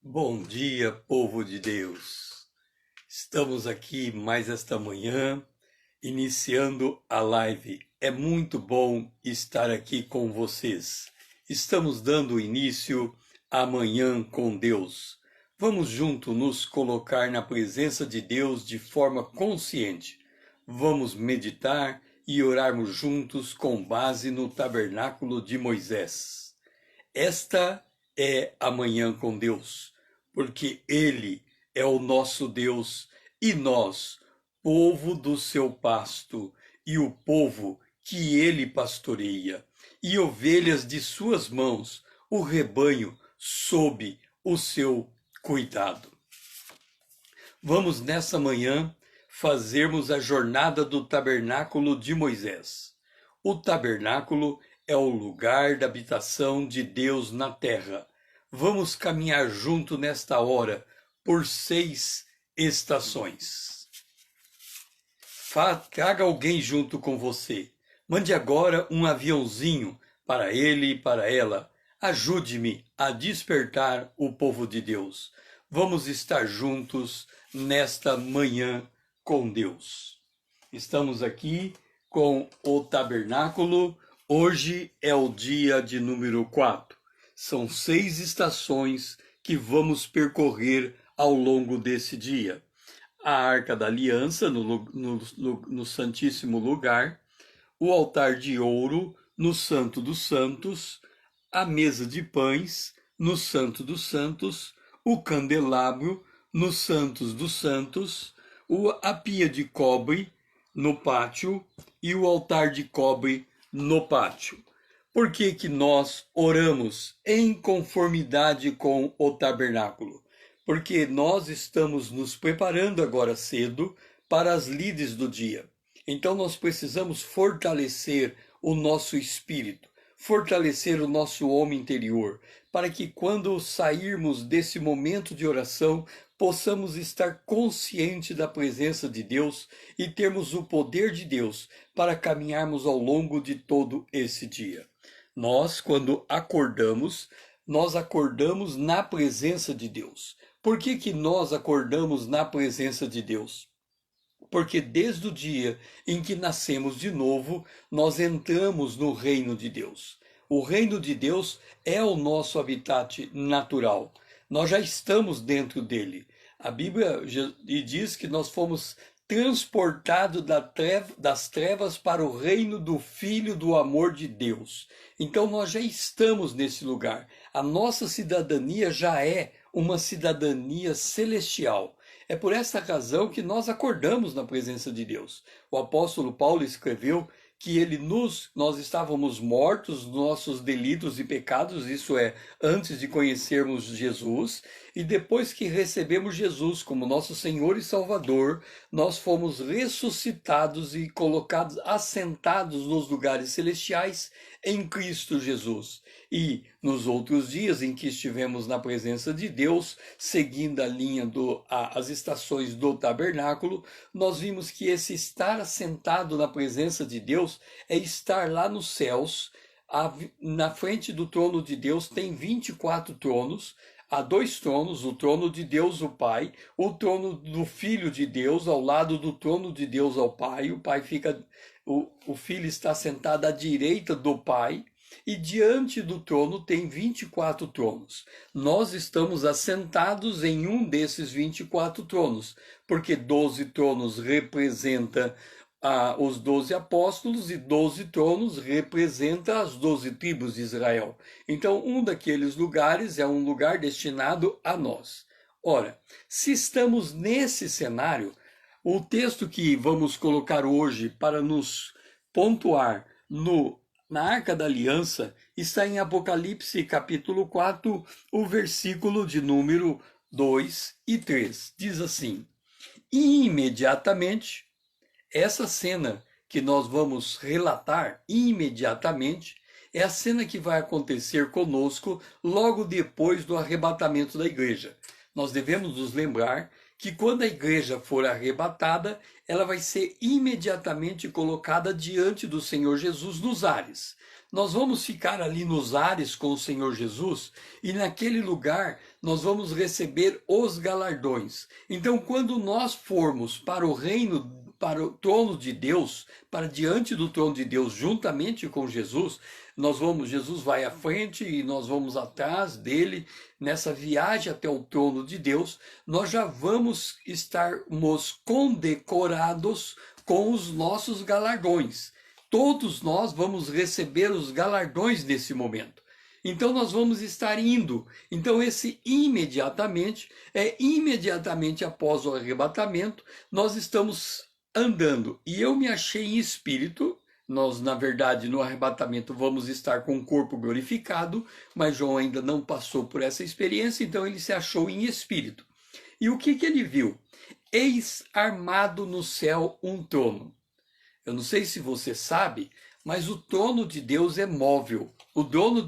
Bom dia, povo de Deus. Estamos aqui mais esta manhã, iniciando a live. É muito bom estar aqui com vocês. Estamos dando início à Manhã com Deus. Vamos juntos nos colocar na presença de Deus de forma consciente. Vamos meditar e orarmos juntos com base no tabernáculo de Moisés. Esta é a Manhã com Deus, porque Ele é o nosso Deus e nós, povo do seu pasto, e o povo que Ele pastoreia, e ovelhas de suas mãos, o rebanho sob o seu cuidado. Vamos nessa manhã fazermos a jornada do tabernáculo de Moisés. O tabernáculo é o lugar da habitação de Deus na terra. Vamos caminhar junto nesta hora por 6 estações. Traga alguém junto com você. Mande agora um aviãozinho para ele e para ela. Ajude-me a despertar o povo de Deus. Vamos estar juntos nesta manhã com Deus. Estamos aqui com o tabernáculo. Hoje é o dia de número 4. São 6 estações que vamos percorrer ao longo desse dia. A Arca da Aliança no Santíssimo Lugar, o altar de ouro no Santo dos Santos, a mesa de pães no Santo dos Santos, o candelabro no Santos dos Santos, a pia de cobre no pátio e o altar de cobre no pátio. Por que que nós oramos em conformidade com o tabernáculo? Porque nós estamos nos preparando agora cedo para as lides do dia. Então nós precisamos fortalecer o nosso espírito, fortalecer o nosso homem interior, para que quando sairmos desse momento de oração, possamos estar conscientes da presença de Deus e termos o poder de Deus para caminharmos ao longo de todo esse dia. Nós, quando acordamos, nós acordamos na presença de Deus. Por que que nós acordamos na presença de Deus? Porque desde o dia em que nascemos de novo, nós entramos no reino de Deus. O reino de Deus é o nosso habitat natural. Nós já estamos dentro dele. A Bíblia diz que nós fomos transportados das trevas para o reino do Filho do amor de Deus. Então nós já estamos nesse lugar. A nossa cidadania já é uma cidadania celestial. É por essa razão que nós acordamos na presença de Deus. O apóstolo Paulo escreveu que nós estávamos mortos nos nossos delitos e pecados, isso é, antes de conhecermos Jesus, e depois que recebemos Jesus como nosso Senhor e Salvador, nós fomos ressuscitados e colocados, assentados nos lugares celestiais em Cristo Jesus. E nos outros dias em que estivemos na presença de Deus, seguindo a linha as estações do tabernáculo, nós vimos que esse estar assentado na presença de Deus é estar lá nos céus. Na frente do trono de Deus tem 24 tronos. Há 2 tronos, o trono de Deus, o Pai, o trono do Filho de Deus, ao lado do trono de Deus ao Pai. O Filho está sentado à direita do Pai, e diante do trono tem 24 tronos. Nós estamos assentados em um desses 24 tronos, porque 12 tronos representam os 12 apóstolos e 12 tronos representam as 12 tribos de Israel. Então, um daqueles lugares é um lugar destinado a nós. Ora, se estamos nesse cenário, o texto que vamos colocar hoje para nos pontuar na Arca da Aliança está em Apocalipse capítulo 4, o versículo de número 2 e 3. Diz assim: E imediatamente, essa cena que nós vamos relatar imediatamente é a cena que vai acontecer conosco logo depois do arrebatamento da igreja. Nós devemos nos lembrar que quando a igreja for arrebatada, ela vai ser imediatamente colocada diante do Senhor Jesus nos ares. nós vamos ficar ali nos ares com o Senhor Jesus e naquele lugar nós vamos receber os galardões. Então, quando nós formos para o reino, para o trono de Deus, para diante do trono de Deus, juntamente com Jesus, Jesus vai à frente e nós vamos atrás dele nessa viagem até o trono de Deus. Nós já vamos estarmos condecorados com os nossos galardões. Todos nós vamos receber os galardões nesse momento. Então nós vamos estar indo. Então esse imediatamente é imediatamente após o arrebatamento, nós estamos andando. E eu me achei em espírito. Nós, na verdade, no arrebatamento vamos estar com o corpo glorificado, mas João ainda não passou por essa experiência, então ele se achou em espírito. E o que ele viu? Eis armado no céu um trono. Eu não sei se você sabe, mas o trono de Deus é móvel. O trono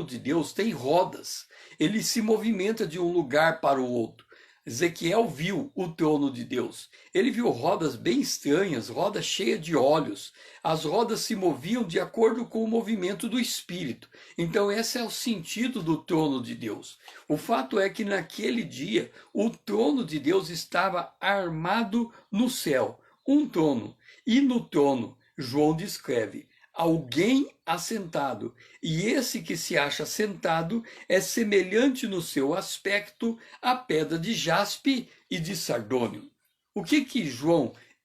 de Deus tem rodas. Ele se movimenta de um lugar para o outro. Ezequiel viu o trono de Deus. Ele viu rodas bem estranhas, rodas cheias de olhos. As rodas se moviam de acordo com o movimento do Espírito. Então esse é o sentido do trono de Deus. O fato é que naquele dia o trono de Deus estava armado no céu. Um trono. E no trono, João descreve alguém assentado, e esse que se acha sentado é semelhante no seu aspecto à pedra de jaspe e de sardônio.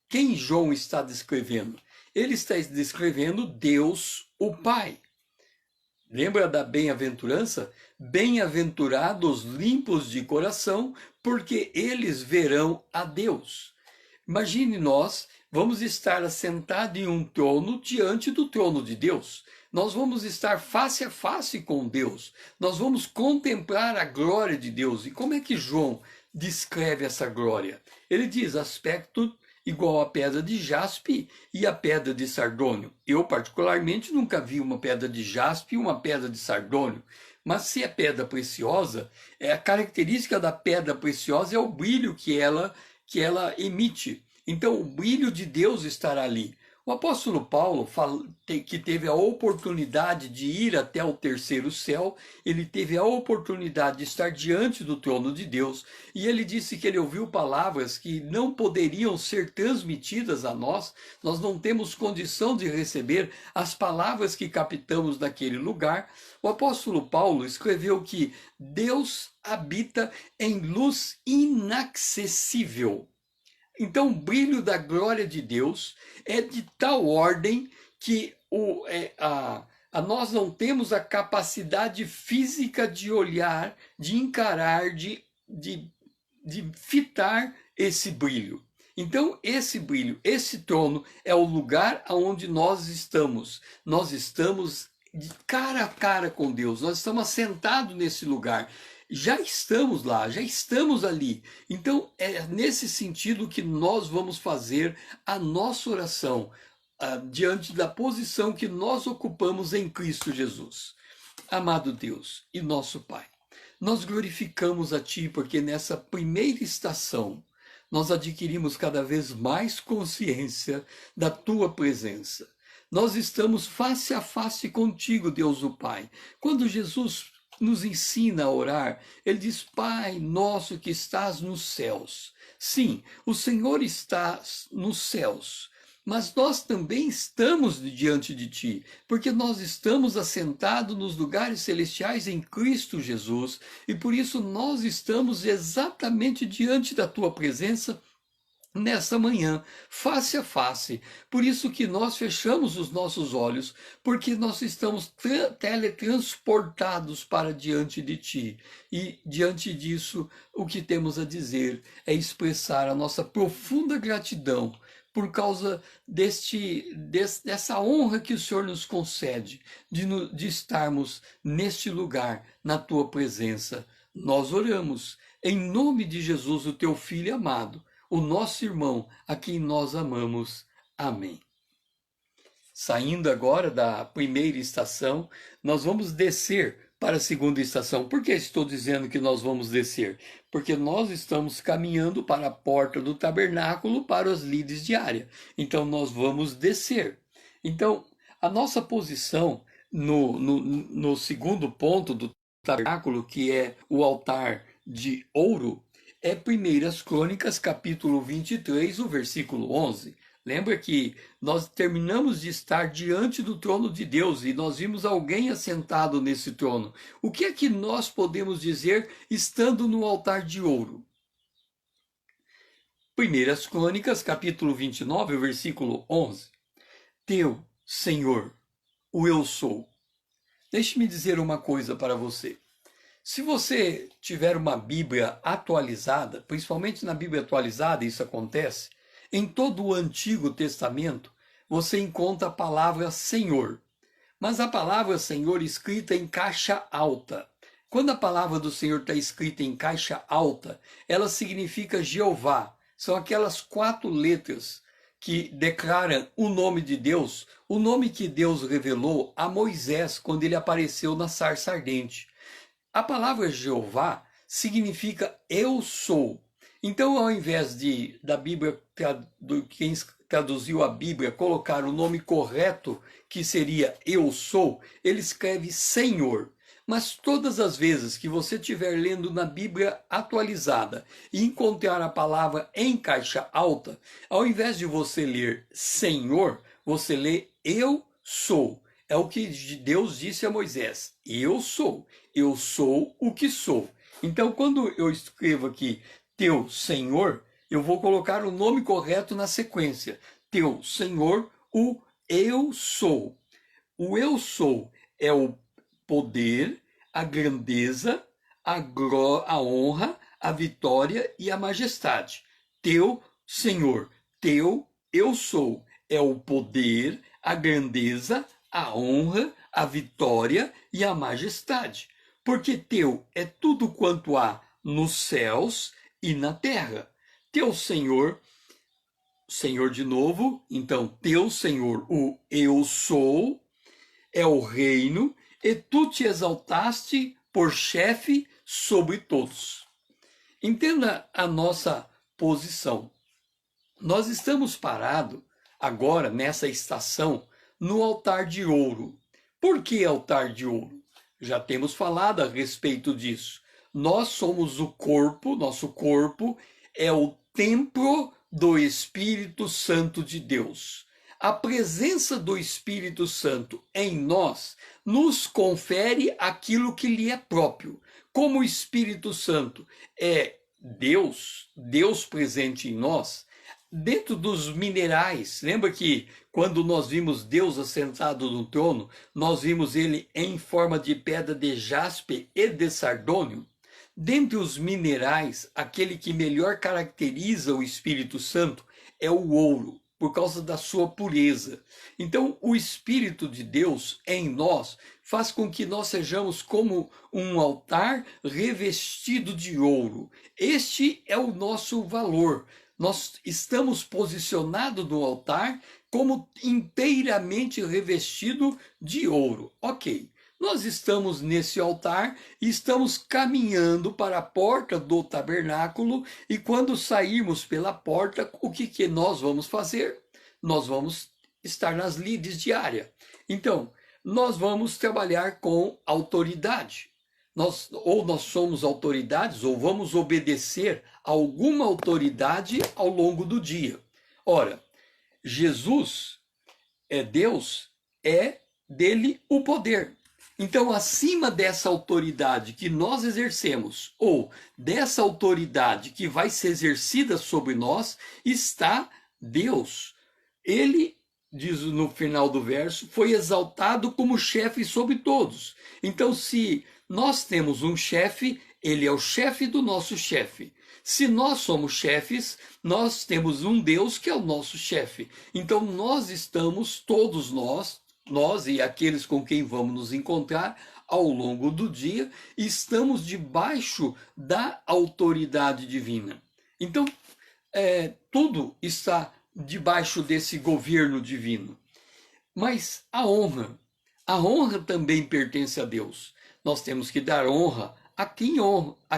Quem João está descrevendo? Ele está descrevendo Deus, o Pai. Lembra da bem-aventurança? Bem-aventurados limpos de coração, porque eles verão a Deus. Imagine nós, vamos estar assentados em um trono diante do trono de Deus. Nós vamos estar face a face com Deus. Nós vamos contemplar a glória de Deus. E como é que João descreve essa glória? Ele diz aspecto igual a pedra de jaspe e a pedra de sardônio. Eu, particularmente, nunca vi uma pedra de jaspe e uma pedra de sardônio. Mas se é pedra preciosa, a característica da pedra preciosa é o brilho que ela emite. Então, o brilho de Deus estará ali. O apóstolo Paulo, que teve a oportunidade de ir até o terceiro céu, ele teve a oportunidade de estar diante do trono de Deus, e ele disse que ele ouviu palavras que não poderiam ser transmitidas a nós. Nós não temos condição de receber as palavras que captamos naquele lugar. O apóstolo Paulo escreveu que Deus habita em luz inacessível. Então, o brilho da glória de Deus é de tal ordem que nós não temos a capacidade física de olhar, de encarar, de fitar esse brilho. Então, esse brilho, esse trono é o lugar onde nós estamos. Nós estamos de cara a cara com Deus, nós estamos assentados nesse lugar. Já estamos lá, já estamos ali. Então, é nesse sentido que nós vamos fazer a nossa oração, diante da posição que nós ocupamos em Cristo Jesus. Amado Deus e nosso Pai, nós glorificamos a Ti porque nessa primeira estação nós adquirimos cada vez mais consciência da Tua presença. Nós estamos face a face contigo, Deus o Pai. Quando Jesus nos ensina a orar, ele diz: Pai nosso que estás nos céus. Sim, o Senhor está nos céus, mas nós também estamos diante de ti, porque nós estamos assentados nos lugares celestiais em Cristo Jesus, e por isso nós estamos exatamente diante da tua presença nessa manhã, face a face. Por isso que nós fechamos os nossos olhos, porque nós estamos teletransportados para diante de Ti. E diante disso, o que temos a dizer é expressar a nossa profunda gratidão por causa dessa honra que o Senhor nos concede de estarmos neste lugar, na Tua presença. Nós oramos em nome de Jesus, o Teu Filho amado, o nosso irmão, a quem nós amamos. Amém. Saindo agora da primeira estação, nós vamos descer para a segunda estação. Por que estou dizendo que nós vamos descer? Porque nós estamos caminhando para a porta do tabernáculo para as lides diárias. Então nós vamos descer. Então, a nossa posição no segundo ponto do tabernáculo, que é o altar de ouro, é 1 Crônicas, capítulo 23, o versículo 11. Lembra que nós terminamos de estar diante do trono de Deus e nós vimos alguém assentado nesse trono. O que é que nós podemos dizer estando no altar de ouro? 1 Crônicas, capítulo 29, versículo 11. Teu, Senhor, o eu sou. Deixe-me dizer uma coisa para você. Se você tiver uma Bíblia atualizada, principalmente na Bíblia atualizada isso acontece, em todo o Antigo Testamento você encontra a palavra Senhor. Mas a palavra Senhor escrita em caixa alta. Quando a palavra do Senhor está escrita em caixa alta, ela significa Jeová. São aquelas 4 letras que declaram o nome de Deus, o nome que Deus revelou a Moisés quando ele apareceu na sarça ardente. A palavra Jeová significa eu sou. Então, ao invés da Bíblia, quem traduziu a Bíblia, colocar o nome correto, que seria eu sou, ele escreve Senhor. Mas todas as vezes que você estiver lendo na Bíblia atualizada e encontrar a palavra em caixa alta, ao invés de você ler Senhor, você lê eu sou. É o que Deus disse a Moisés: eu sou o que sou. Então, quando eu escrevo aqui teu Senhor, eu vou colocar o nome correto na sequência. Teu Senhor, o eu sou. O eu sou é o poder, a grandeza, a honra, a vitória e a majestade. Teu Senhor, teu eu sou é o poder, a grandeza, a honra, a vitória e a majestade. Porque teu é tudo quanto há nos céus e na terra. Teu Senhor, Senhor de novo, então teu Senhor, o eu sou, é o reino, e tu te exaltaste por chefe sobre todos. Entenda a nossa posição. Nós estamos parados agora, nessa estação, no altar de ouro. Por que altar de ouro? Já temos falado a respeito disso. Nós somos o corpo, nosso corpo é o templo do Espírito Santo de Deus. A presença do Espírito Santo em nós nos confere aquilo que lhe é próprio. Como o Espírito Santo é Deus, Deus presente em nós, dentro dos minerais, lembra que quando nós vimos Deus assentado no trono, nós vimos ele em forma de pedra de jaspe e de sardônio? Dentre os minerais, aquele que melhor caracteriza o Espírito Santo é o ouro, por causa da sua pureza. Então, o Espírito de Deus em nós faz com que nós sejamos como um altar revestido de ouro. Este é o nosso valor. Nós estamos posicionados no altar como inteiramente revestido de ouro. Ok. Nós estamos nesse altar e estamos caminhando para a porta do tabernáculo, e quando sairmos pela porta, o que nós vamos fazer? Nós vamos estar nas lides diárias. Então, nós vamos trabalhar com autoridade. Nós somos autoridades ou vamos obedecer a alguma autoridade ao longo do dia. Ora, Jesus é Deus, é dele o poder. Então, acima dessa autoridade que nós exercemos, ou dessa autoridade que vai ser exercida sobre nós, está Deus. Ele, diz no final do verso, foi exaltado como chefe sobre todos. Então, se nós temos um chefe, ele é o chefe do nosso chefe. Se nós somos chefes, nós temos um Deus que é o nosso chefe. Então, nós estamos, todos nós e aqueles com quem vamos nos encontrar ao longo do dia, estamos debaixo da autoridade divina. Então, tudo está debaixo desse governo divino. Mas a honra também pertence a Deus. Nós temos que dar honra a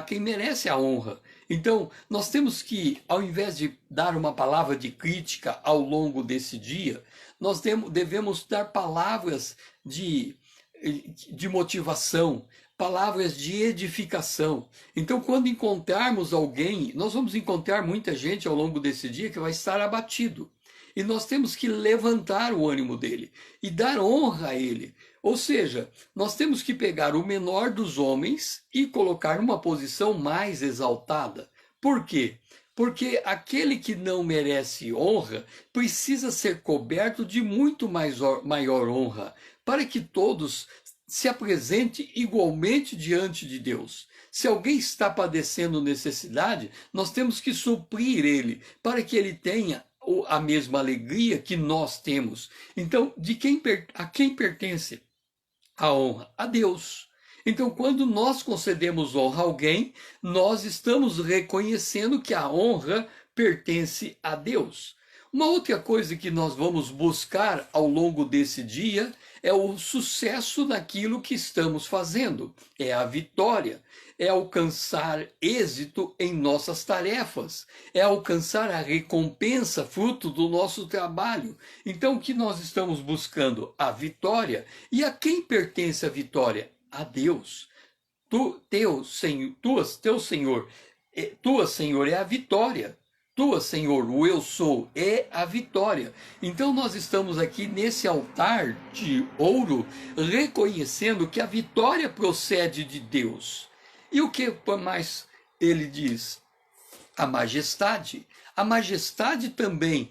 quem merece a honra. Então, nós temos que, ao invés de dar uma palavra de crítica ao longo desse dia, nós devemos dar palavras de de motivação, palavras de edificação. Então, quando encontrarmos alguém, nós vamos encontrar muita gente ao longo desse dia que vai estar abatido. E nós temos que levantar o ânimo dele e dar honra a ele. Ou seja, nós temos que pegar o menor dos homens e colocar numa posição mais exaltada. Por quê? Porque aquele que não merece honra precisa ser coberto de muito maior honra, para que todos se apresente igualmente diante de Deus. Se alguém está padecendo necessidade, nós temos que suprir ele, para que ele tenha a mesma alegria que nós temos. Então, a quem pertence a honra? A Deus. Então, quando nós concedemos honra a alguém, nós estamos reconhecendo que a honra pertence a Deus. Uma outra coisa que nós vamos buscar ao longo desse dia é o sucesso naquilo que estamos fazendo, é a vitória, é alcançar êxito em nossas tarefas, é alcançar a recompensa fruto do nosso trabalho. Então, o que nós estamos buscando? A vitória. E a quem pertence a vitória? A Deus. Teu Senhor, é a vitória. Tua, Senhor, o eu sou, é a vitória. Então nós estamos aqui nesse altar de ouro, reconhecendo que a vitória procede de Deus. E o que mais ele diz? A majestade. A majestade também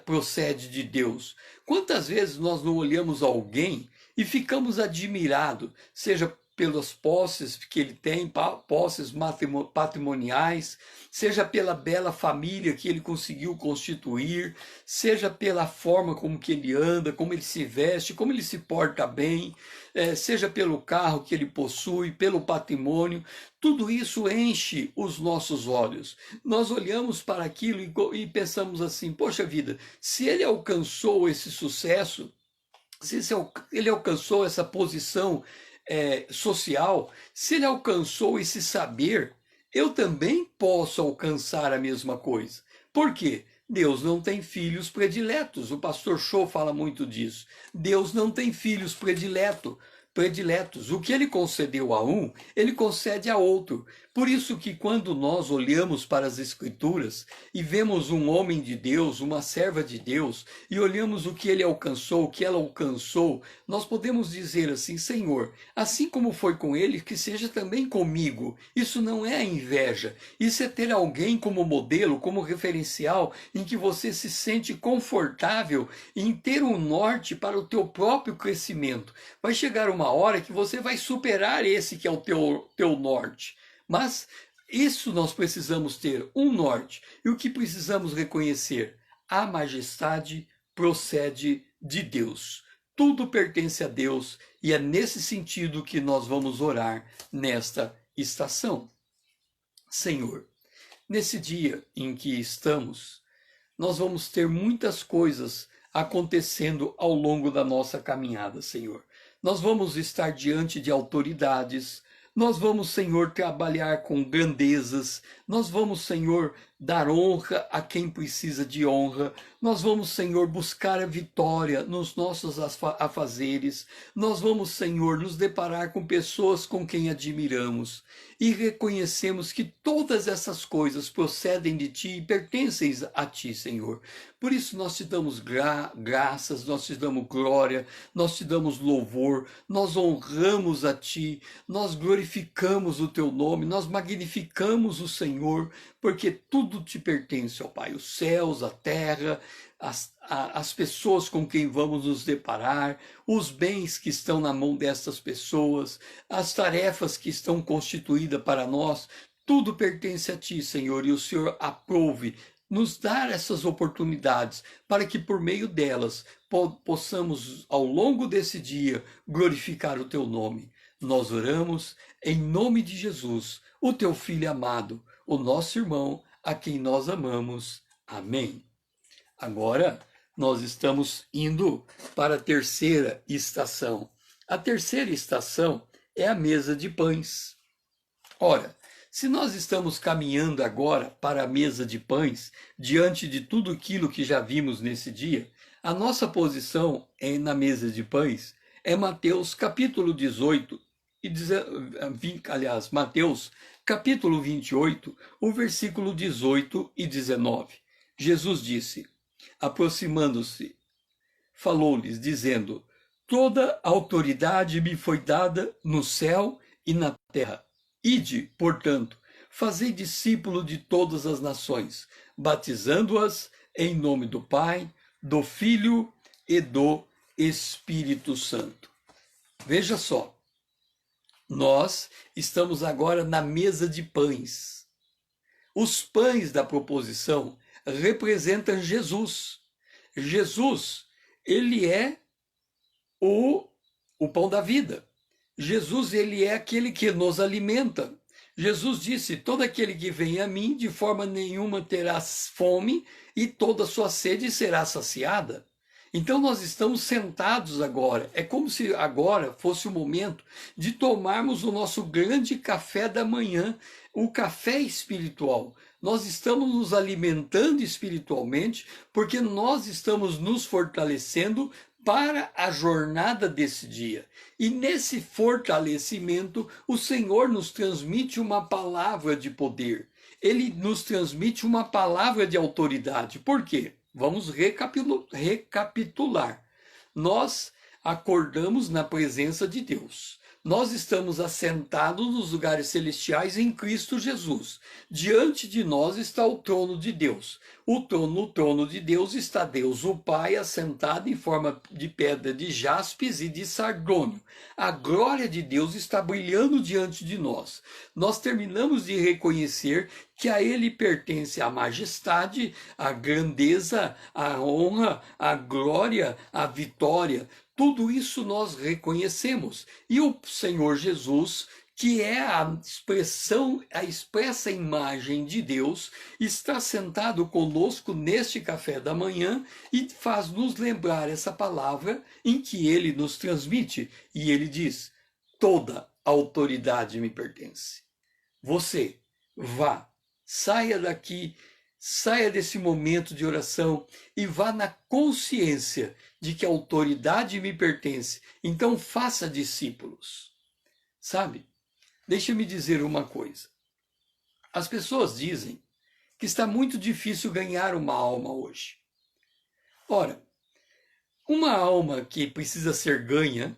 procede de Deus. Quantas vezes nós não olhamos alguém e ficamos admirados, seja pelas posses que ele tem, posses patrimoniais, seja pela bela família que ele conseguiu constituir, seja pela forma como que ele anda, como ele se veste, como ele se porta bem, seja pelo carro que ele possui, pelo patrimônio, tudo isso enche os nossos olhos. Nós olhamos para aquilo e pensamos assim, poxa vida, se ele alcançou esse sucesso, se ele alcançou essa posição social, se ele alcançou esse saber, eu também posso alcançar a mesma coisa. Por quê? Deus não tem filhos prediletos. O pastor Shaw fala muito disso. Deus não tem filhos prediletos. O que ele concedeu a um, ele concede a outro. Por isso que quando nós olhamos para as Escrituras e vemos um homem de Deus, uma serva de Deus, e olhamos o que ele alcançou, o que ela alcançou, nós podemos dizer assim, Senhor, assim como foi com ele, que seja também comigo. Isso não é inveja, isso é ter alguém como modelo, como referencial, em que você se sente confortável em ter um norte para o teu próprio crescimento. Vai chegar uma hora que você vai superar esse que é o teu norte. Mas isso nós precisamos ter um norte. E o que precisamos reconhecer? A majestade procede de Deus. Tudo pertence a Deus e é nesse sentido que nós vamos orar nesta estação. Senhor, nesse dia em que estamos, nós vamos ter muitas coisas acontecendo ao longo da nossa caminhada, Senhor. Nós vamos estar diante de autoridades, nós vamos, Senhor, trabalhar com grandezas, nós vamos, Senhor, dar honra a quem precisa de honra, nós vamos, Senhor, buscar a vitória nos nossos afazeres, nós vamos, Senhor, nos deparar com pessoas com quem admiramos e reconhecemos que todas essas coisas procedem de Ti e pertencem a Ti, Senhor. Por isso nós te damos graças, nós te damos glória, nós te damos louvor, nós honramos a Ti, nós glorificamos o Teu nome, nós magnificamos o Senhor, porque tudo te pertence, ó Pai, os céus, a terra, as pessoas com quem vamos nos deparar, os bens que estão na mão dessas pessoas, as tarefas que estão constituídas para nós, tudo pertence a Ti, Senhor, e o Senhor aprove nos dar essas oportunidades para que por meio delas possamos, ao longo desse dia, glorificar o Teu nome. Nós oramos em nome de Jesus, o Teu Filho amado, o nosso irmão, a quem nós amamos. Amém. Agora, nós estamos indo para a terceira estação. A terceira estação é a mesa de pães. Ora, se nós estamos caminhando agora para a mesa de pães, diante de tudo aquilo que já vimos nesse dia, a nossa posição na mesa de pães é Mateus capítulo 18, Mateus capítulo 28, o versículo 18 e 19. Jesus disse, aproximando-se, falou-lhes, dizendo, toda autoridade me foi dada no céu e na terra. Ide, portanto, fazei discípulo de todas as nações, batizando-as em nome do Pai, do Filho e do Espírito Santo. Veja só, nós estamos agora na mesa de pães. Os pães da proposição representam Jesus. Jesus, ele é o pão da vida. Jesus, ele é aquele que nos alimenta. Jesus disse, todo aquele que vem a mim, de forma nenhuma terá fome, e toda a sua sede será saciada. Então nós estamos sentados agora, é como se agora fosse o momento de tomarmos o nosso grande café da manhã, o café espiritual. Nós estamos nos alimentando espiritualmente, porque nós estamos nos fortalecendo para a jornada desse dia. E nesse fortalecimento, o Senhor nos transmite uma palavra de poder. Ele nos transmite uma palavra de autoridade. Por quê? Vamos recapitular. Nós acordamos na presença de Deus. Nós estamos assentados nos lugares celestiais em Cristo Jesus. Diante de nós está o trono de Deus. No trono de Deus está Deus, o Pai, assentado em forma de pedra de jaspis e de sardônio. A glória de Deus está brilhando diante de nós. Nós terminamos de reconhecer que a Ele pertence a majestade, a grandeza, a honra, a glória, a vitória. Tudo isso nós reconhecemos. E o Senhor Jesus, que é a expressa imagem de Deus, está sentado conosco neste café da manhã e faz-nos lembrar essa palavra em que ele nos transmite. E ele diz, toda autoridade me pertence. Você vá, saia daqui, saia desse momento de oração e vá na consciência de que a autoridade me pertence. Então faça discípulos. Sabe? Deixa-me dizer uma coisa. As pessoas dizem que está muito difícil ganhar uma alma hoje. Ora, uma alma que precisa ser ganha,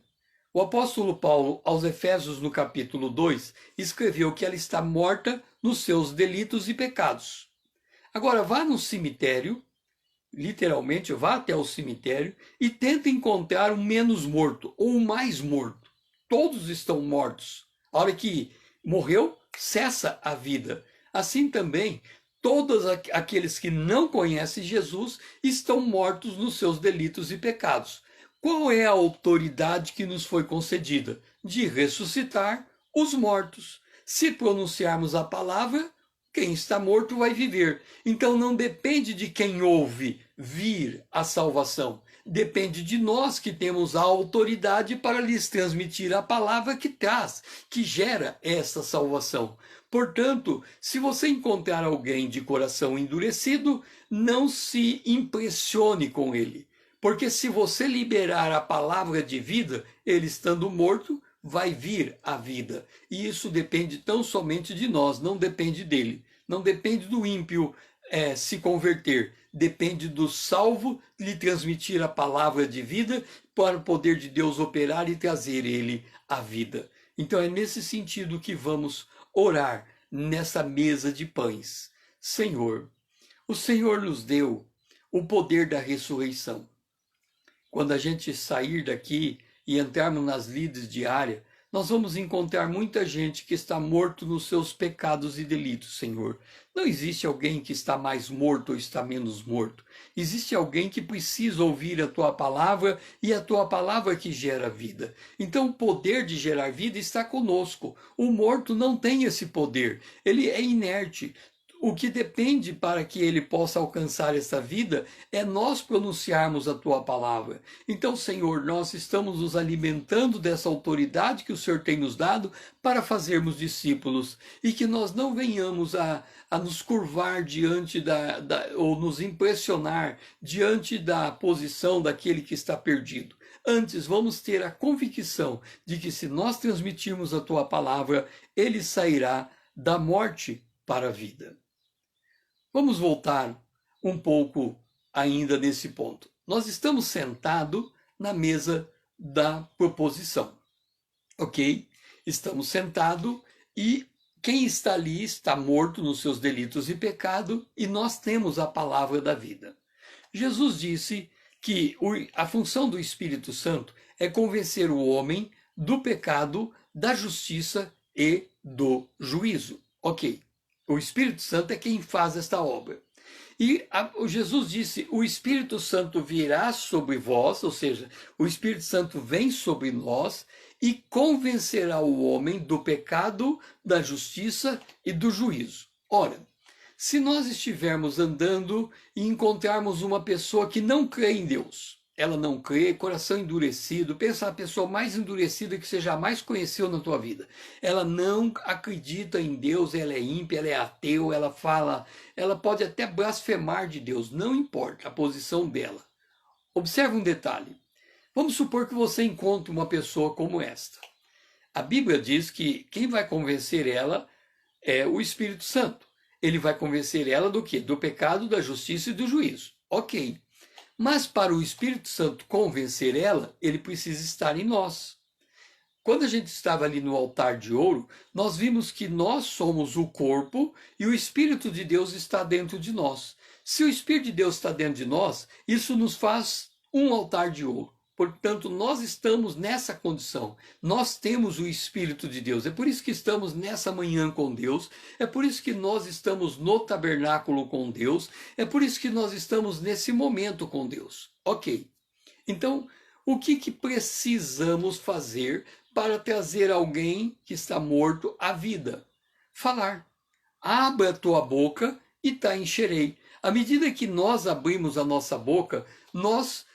o apóstolo Paulo, aos Efésios, no capítulo 2, escreveu que ela está morta nos seus delitos e pecados. Agora, vá no cemitério, literalmente, vá até o cemitério e tente encontrar um menos morto ou um mais morto. Todos estão mortos. A hora que morreu, cessa a vida. Assim também, todos aqueles que não conhecem Jesus estão mortos nos seus delitos e pecados. Qual é a autoridade que nos foi concedida? De ressuscitar os mortos. Se pronunciarmos a palavra, quem está morto vai viver. Então não depende de quem ouve vir a salvação. Depende de nós que temos a autoridade para lhes transmitir a palavra que traz, que gera essa salvação. Portanto, se você encontrar alguém de coração endurecido, não se impressione com ele. Porque se você liberar a palavra de vida, ele estando morto, vai vir a vida. E isso depende tão somente de nós, não depende dele. Não depende do ímpio se converter. Depende do salvo lhe transmitir a palavra de vida para o poder de Deus operar e trazer ele à vida. Então é nesse sentido que vamos orar nessa mesa de pães. Senhor, o Senhor nos deu o poder da ressurreição. Quando a gente sair daqui e entrarmos nas lides diárias, nós vamos encontrar muita gente que está morto nos seus pecados e delitos, Senhor. Não existe alguém que está mais morto ou está menos morto. Existe alguém que precisa ouvir a tua palavra e a tua palavra que gera vida. Então o poder de gerar vida está conosco. O morto não tem esse poder. Ele é inerte. O que depende para que ele possa alcançar essa vida é nós pronunciarmos a tua palavra. Então, Senhor, nós estamos nos alimentando dessa autoridade que o Senhor tem nos dado para fazermos discípulos e que nós não venhamos a nos curvar diante ou nos impressionar diante da posição daquele que está perdido. Antes, vamos ter a convicção de que se nós transmitirmos a tua palavra, ele sairá da morte para a vida. Vamos voltar um pouco ainda nesse ponto. Nós estamos sentados na mesa da proposição, ok? Estamos sentados e quem está ali está morto nos seus delitos e pecado, e nós temos a palavra da vida. Jesus disse que a função do Espírito Santo é convencer o homem do pecado, da justiça e do juízo. Ok, o Espírito Santo é quem faz esta obra. E Jesus disse, o Espírito Santo virá sobre vós, ou seja, o Espírito Santo vem sobre nós e convencerá o homem do pecado, da justiça e do juízo. Ora, se nós estivermos andando e encontrarmos uma pessoa que não crê em Deus, ela não crê, coração endurecido, pensa na pessoa mais endurecida que você jamais conheceu na tua vida. Ela não acredita em Deus, ela é ímpia, ela é ateu, ela fala, ela pode até blasfemar de Deus, não importa a posição dela. Observe um detalhe. Vamos supor que você encontre uma pessoa como esta. A Bíblia diz que quem vai convencer ela é o Espírito Santo. Ele vai convencer ela do quê? Do pecado, da justiça e do juízo. Ok. Mas para o Espírito Santo convencer ela, ele precisa estar em nós. Quando a gente estava ali no altar de ouro, nós vimos que nós somos o corpo e o Espírito de Deus está dentro de nós. Se o Espírito de Deus está dentro de nós, isso nos faz um altar de ouro. Portanto, nós estamos nessa condição. Nós temos o Espírito de Deus. É por isso que estamos nessa manhã com Deus. É por isso que nós estamos no tabernáculo com Deus. É por isso que nós estamos nesse momento com Deus. Ok. Então, o que precisamos fazer para trazer alguém que está morto à vida? Falar. Abra a tua boca e te encherei. À medida que nós abrimos a nossa boca, nós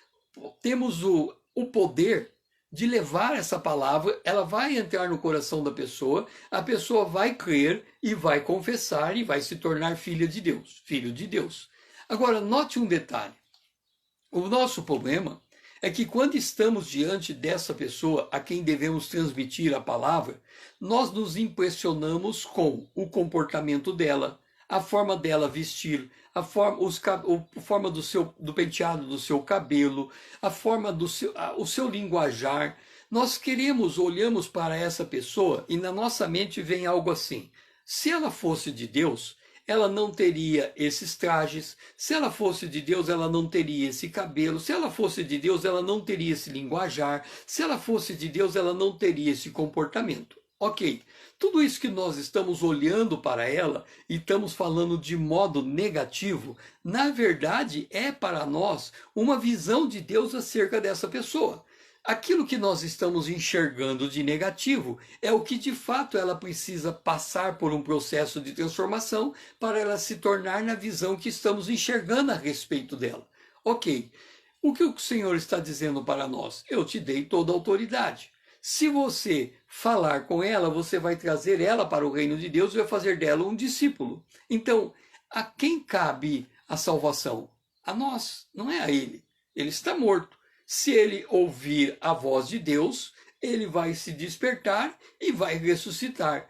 temos o poder de levar essa palavra, ela vai entrar no coração da pessoa, a pessoa vai crer e vai confessar e vai se tornar filha de Deus, filho de Deus. Agora, note um detalhe. O nosso problema é que quando estamos diante dessa pessoa a quem devemos transmitir a palavra, nós nos impressionamos com o comportamento dela, a forma dela vestir, a forma do penteado do seu cabelo, a forma o seu linguajar. Nós olhamos para essa pessoa e na nossa mente vem algo assim. Se ela fosse de Deus, ela não teria esses trajes. Se ela fosse de Deus, ela não teria esse cabelo. Se ela fosse de Deus, ela não teria esse linguajar. Se ela fosse de Deus, ela não teria esse comportamento. Ok, tudo isso que nós estamos olhando para ela e estamos falando de modo negativo, na verdade é para nós uma visão de Deus acerca dessa pessoa. Aquilo que nós estamos enxergando de negativo é o que de fato ela precisa passar por um processo de transformação para ela se tornar na visão que estamos enxergando a respeito dela. Ok, o que o Senhor está dizendo para nós? Eu te dei toda a autoridade. Se você falar com ela, você vai trazer ela para o reino de Deus e vai fazer dela um discípulo. Então, a quem cabe a salvação? A nós, não é a ele. Ele está morto. Se ele ouvir a voz de Deus, ele vai se despertar e vai ressuscitar.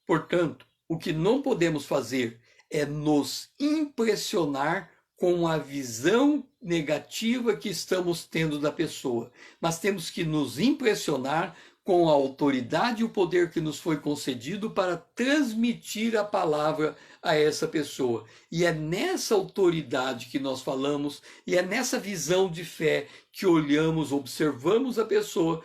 Portanto, o que não podemos fazer é nos impressionar com a visão negativa que estamos tendo da pessoa, mas temos que nos impressionar com a autoridade e o poder que nos foi concedido para transmitir a palavra a essa pessoa. E é nessa autoridade que nós falamos, e é nessa visão de fé que olhamos, observamos a pessoa,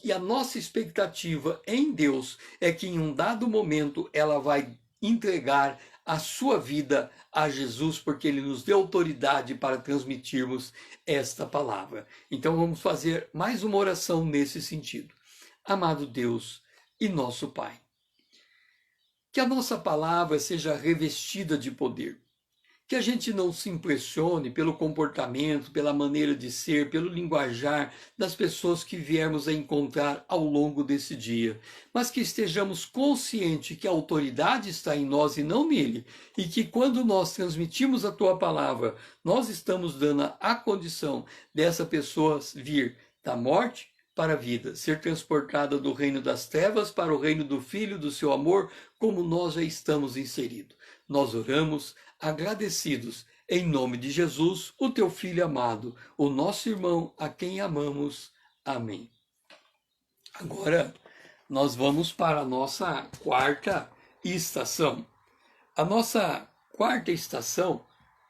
e a nossa expectativa em Deus é que em um dado momento ela vai entregar a sua vida a Jesus, porque ele nos deu autoridade para transmitirmos esta palavra. Então vamos fazer mais uma oração nesse sentido. Amado Deus e nosso Pai, que a nossa palavra seja revestida de poder, que a gente não se impressione pelo comportamento, pela maneira de ser, pelo linguajar das pessoas que viermos a encontrar ao longo desse dia, mas que estejamos conscientes que a autoridade está em nós e não nele, e que quando nós transmitimos a Tua palavra, nós estamos dando a condição dessa pessoa vir da morte para a vida, ser transportada do reino das trevas para o reino do Filho do seu amor, como nós já estamos inseridos. Nós oramos agradecidos em nome de Jesus, o teu Filho amado, o nosso irmão a quem amamos. Amém. Agora nós vamos para a nossa quarta estação. A nossa quarta estação,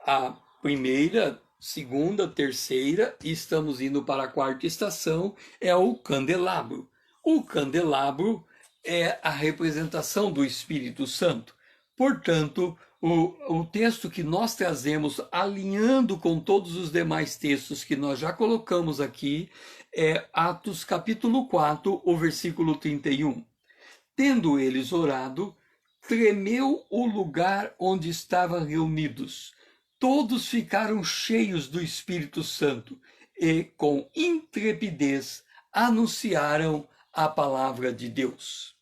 a primeira, segunda, terceira, e estamos indo para a quarta estação, é o candelabro. O candelabro é a representação do Espírito Santo. Portanto, o texto que nós trazemos, alinhando com todos os demais textos que nós já colocamos aqui, é Atos capítulo 4, o versículo 31. Tendo eles orado, tremeu o lugar onde estavam reunidos. Todos ficaram cheios do Espírito Santo e, com intrepidez, anunciaram a palavra de Deus.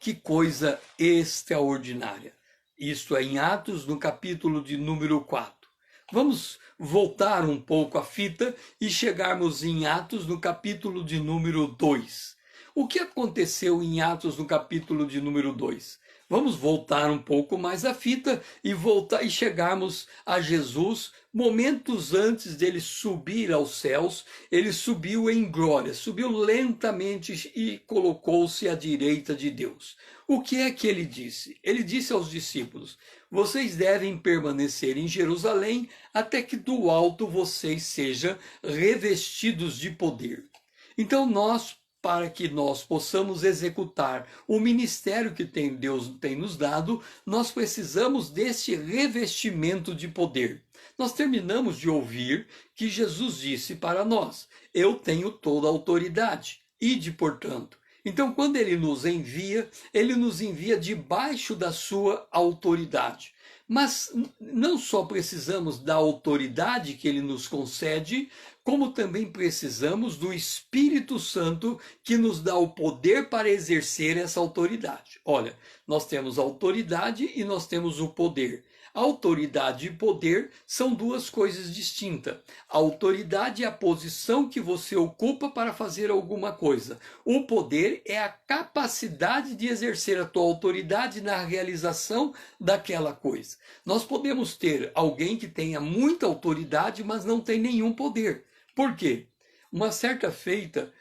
Que coisa extraordinária! Isto é em Atos, no capítulo de número 4. Vamos voltar um pouco a fita e chegarmos em Atos, no capítulo de número 2. O que aconteceu em Atos, no capítulo de número 2? Vamos voltar um pouco mais a fita e voltar e chegarmos a Jesus momentos antes dele subir aos céus. Ele subiu em glória, subiu lentamente e colocou-se à direita de Deus. O que é que ele disse? Ele disse aos discípulos: vocês devem permanecer em Jerusalém até que do alto vocês sejam revestidos de poder. Então para que nós possamos executar o ministério que Deus tem nos dado, nós precisamos deste revestimento de poder. Nós terminamos de ouvir que Jesus disse para nós: eu tenho toda a autoridade, ide, portanto. Então, quando ele nos envia debaixo da sua autoridade. Mas não só precisamos da autoridade que ele nos concede, como também precisamos do Espírito Santo que nos dá o poder para exercer essa autoridade. Olha, nós temos a autoridade e nós temos o poder. Autoridade e poder são duas coisas distintas. A autoridade é a posição que você ocupa para fazer alguma coisa. O poder é a capacidade de exercer a tua autoridade na realização daquela coisa. Nós podemos ter alguém que tenha muita autoridade, mas não tem nenhum poder. Por quê? Uma certa feita,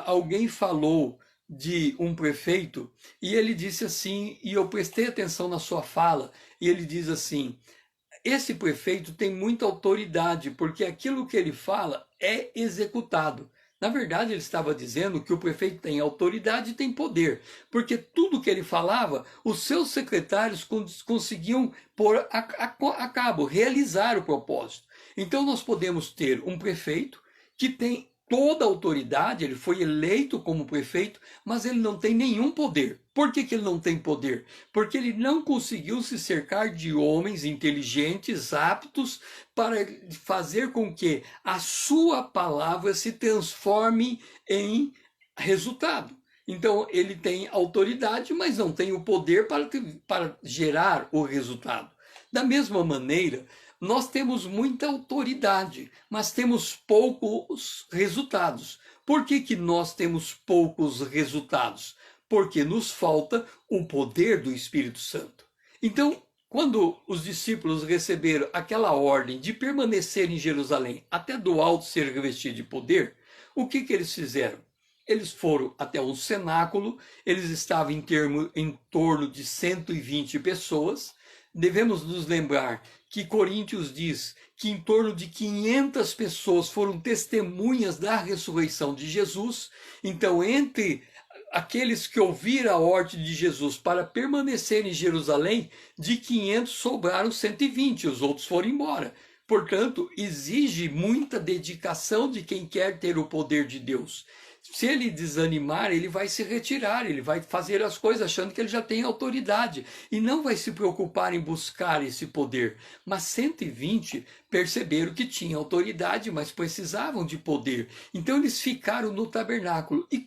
alguém falou de um prefeito e ele disse assim, e eu prestei atenção na sua fala, e ele diz assim: esse prefeito tem muita autoridade, porque aquilo que ele fala é executado. Na verdade, ele estava dizendo que o prefeito tem autoridade e tem poder, porque tudo que ele falava, os seus secretários conseguiam pôr a cabo, realizar o propósito. Então, nós podemos ter um prefeito que tem toda a autoridade, ele foi eleito como prefeito, mas ele não tem nenhum poder. Por que ele não tem poder? Porque ele não conseguiu se cercar de homens inteligentes, aptos, para fazer com que a sua palavra se transforme em resultado. Então, ele tem autoridade, mas não tem o poder para gerar o resultado. Da mesma maneira, nós temos muita autoridade, mas temos poucos resultados. Por que nós temos poucos resultados? Porque nos falta o poder do Espírito Santo. Então, quando os discípulos receberam aquela ordem de permanecer em Jerusalém até do alto ser revestido de poder, o que eles fizeram? Eles foram até o cenáculo, eles estavam em torno de 120 pessoas. Devemos nos lembrar que Coríntios diz que em torno de 500 pessoas foram testemunhas da ressurreição de Jesus. Então, entre aqueles que ouviram a ordem de Jesus para permanecer em Jerusalém, de 500 sobraram 120, os outros foram embora. Portanto, exige muita dedicação de quem quer ter o poder de Deus. Se ele desanimar, ele vai se retirar, ele vai fazer as coisas achando que ele já tem autoridade e não vai se preocupar em buscar esse poder. Mas 120 perceberam que tinham autoridade, mas precisavam de poder. Então eles ficaram no tabernáculo. E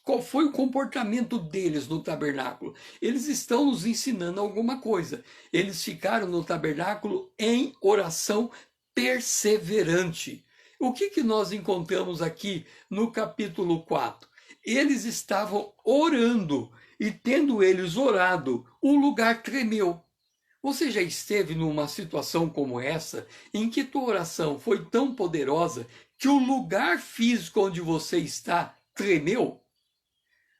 qual foi o comportamento deles no tabernáculo? Eles estão nos ensinando alguma coisa. Eles ficaram no tabernáculo em oração perseverante. O que nós encontramos aqui no capítulo 4? Eles estavam orando, e tendo eles orado, o lugar tremeu. Você já esteve numa situação como essa, em que tua oração foi tão poderosa que o lugar físico onde você está tremeu?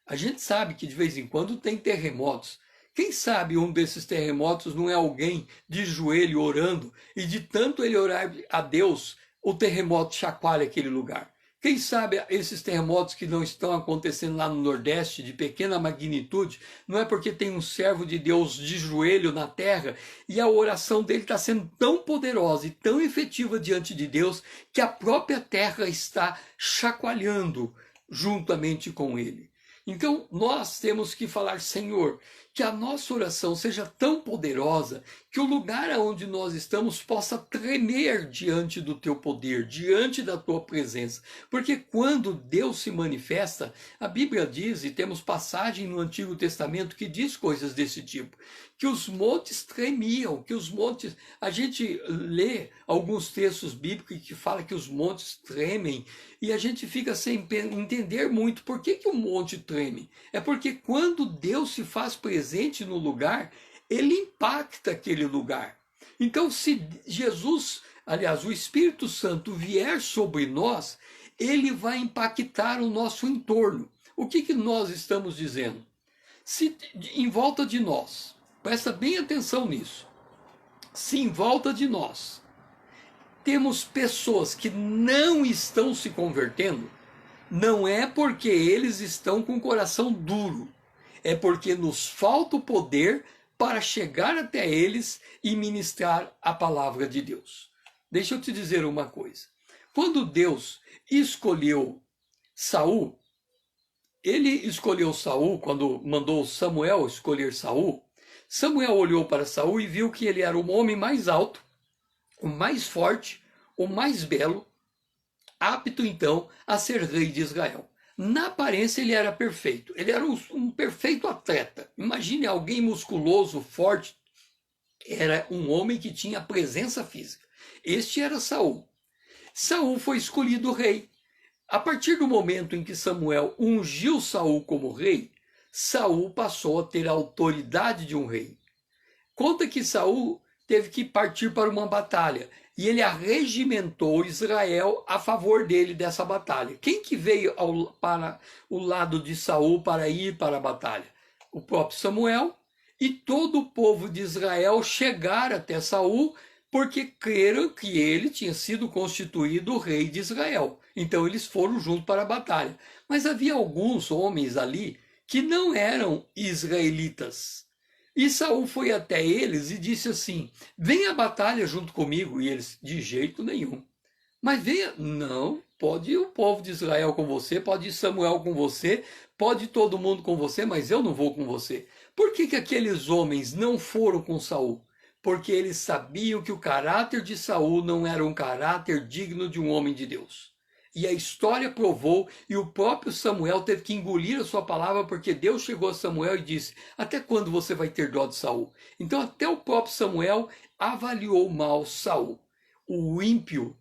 A gente sabe que de vez em quando tem terremotos. Quem sabe um desses terremotos não é alguém de joelho orando e de tanto ele orar a Deus, o terremoto chacoalha aquele lugar. Quem sabe esses terremotos que não estão acontecendo lá no Nordeste, de pequena magnitude, não é porque tem um servo de Deus de joelho na terra e a oração dele está sendo tão poderosa e tão efetiva diante de Deus que a própria terra está chacoalhando juntamente com ele. Então, nós temos que falar, Senhor, que a nossa oração seja tão poderosa que o lugar onde nós estamos possa tremer diante do teu poder, diante da tua presença. Porque quando Deus se manifesta, a Bíblia diz, e temos passagem no Antigo Testamento que diz coisas desse tipo, que os montes tremiam, que os montes... A gente lê alguns textos bíblicos que falam que os montes tremem, e a gente fica sem entender muito por que o monte treme. É porque quando Deus se faz presente no lugar, ele impacta aquele lugar. Então, se Jesus, aliás, o Espírito Santo vier sobre nós, ele vai impactar o nosso entorno. O que nós estamos dizendo? Se em volta de nós, presta bem atenção nisso, se em volta de nós temos pessoas que não estão se convertendo, não é porque eles estão com o coração duro, é porque nos falta o poder para chegar até eles e ministrar a palavra de Deus. Deixa eu te dizer uma coisa. Quando Deus escolheu Saul, ele escolheu Saul, quando mandou Samuel escolher Saul, Samuel olhou para Saul e viu que ele era o homem mais alto, o mais forte, o mais belo, apto então a ser rei de Israel. Na aparência ele era perfeito, ele era um perfeito atleta. Imagine alguém musculoso, forte, era um homem que tinha presença física. Este era Saul. Saul foi escolhido rei. A partir do momento em que Samuel ungiu Saul como rei, Saul passou a ter a autoridade de um rei. Conta que Saul teve que partir para uma batalha e ele arregimentou Israel a favor dele dessa batalha. Quem que veio para o lado de Saul para ir para a batalha? O próprio Samuel e todo o povo de Israel chegaram até Saul porque creram que ele tinha sido constituído rei de Israel. Então eles foram juntos para a batalha. Mas havia alguns homens ali que não eram israelitas. E Saul foi até eles e disse assim: venha à batalha junto comigo. E eles, de jeito nenhum. Mas venha, não, pode ir o povo de Israel com você, pode ir Samuel com você, pode ir todo mundo com você, mas eu não vou com você. Por que aqueles homens não foram com Saul? Porque eles sabiam que o caráter de Saul não era um caráter digno de um homem de Deus. E a história provou, e o próprio Samuel teve que engolir a sua palavra, porque Deus chegou a Samuel e disse: até quando você vai ter dó de Saul? Então até o próprio Samuel avaliou mal Saul. O ímpio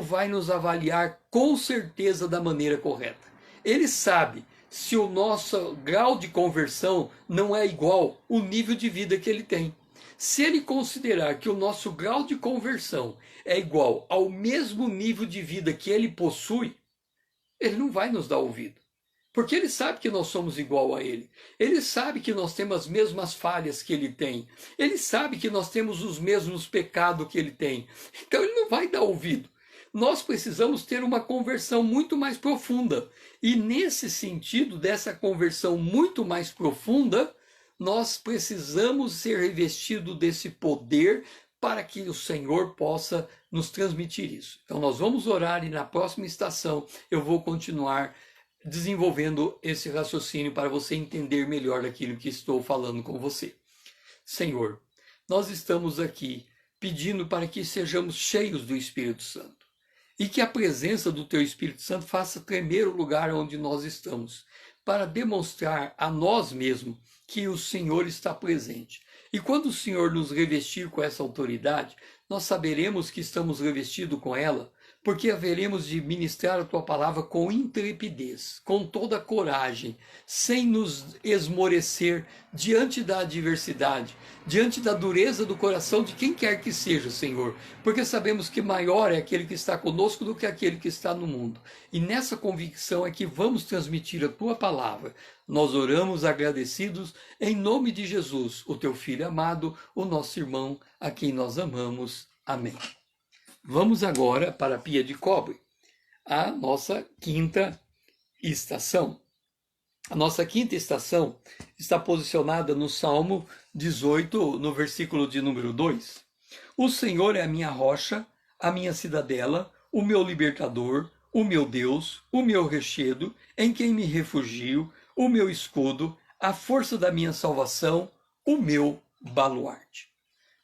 vai nos avaliar com certeza da maneira correta. Ele sabe se o nosso grau de conversão não é igual ao nível de vida que ele tem. Se ele considerar que o nosso grau de conversão é igual ao mesmo nível de vida que ele possui, ele não vai nos dar ouvido. Porque ele sabe que nós somos igual a ele. Ele sabe que nós temos as mesmas falhas que ele tem. Ele sabe que nós temos os mesmos pecados que ele tem. Então ele não vai dar ouvido. Nós precisamos ter uma conversão muito mais profunda. E nesse sentido, dessa conversão muito mais profunda, nós precisamos ser revestidos desse poder para que o Senhor possa nos transmitir isso. Então nós vamos orar e na próxima estação eu vou continuar desenvolvendo esse raciocínio para você entender melhor aquilo que estou falando com você. Senhor, nós estamos aqui pedindo para que sejamos cheios do Espírito Santo e que a presença do Teu Espírito Santo faça tremer o lugar onde nós estamos, para demonstrar a nós mesmos que o Senhor está presente. E quando o Senhor nos revestir com essa autoridade, nós saberemos que estamos revestidos com ela, porque haveremos de ministrar a tua palavra com intrepidez, com toda a coragem, sem nos esmorecer diante da adversidade, diante da dureza do coração de quem quer que seja, Senhor, porque sabemos que maior é aquele que está conosco do que aquele que está no mundo. E nessa convicção é que vamos transmitir a tua palavra. Nós oramos agradecidos em nome de Jesus, o teu Filho amado, o nosso irmão, a quem nós amamos. Amém. Vamos agora para a Pia de Cobre, a nossa quinta estação. A nossa quinta estação está posicionada no Salmo 18, no versículo de número 2. O Senhor é a minha rocha, a minha cidadela, o meu libertador, o meu Deus, o meu rochedo, em quem me refugio, o meu escudo, a força da minha salvação, o meu baluarte.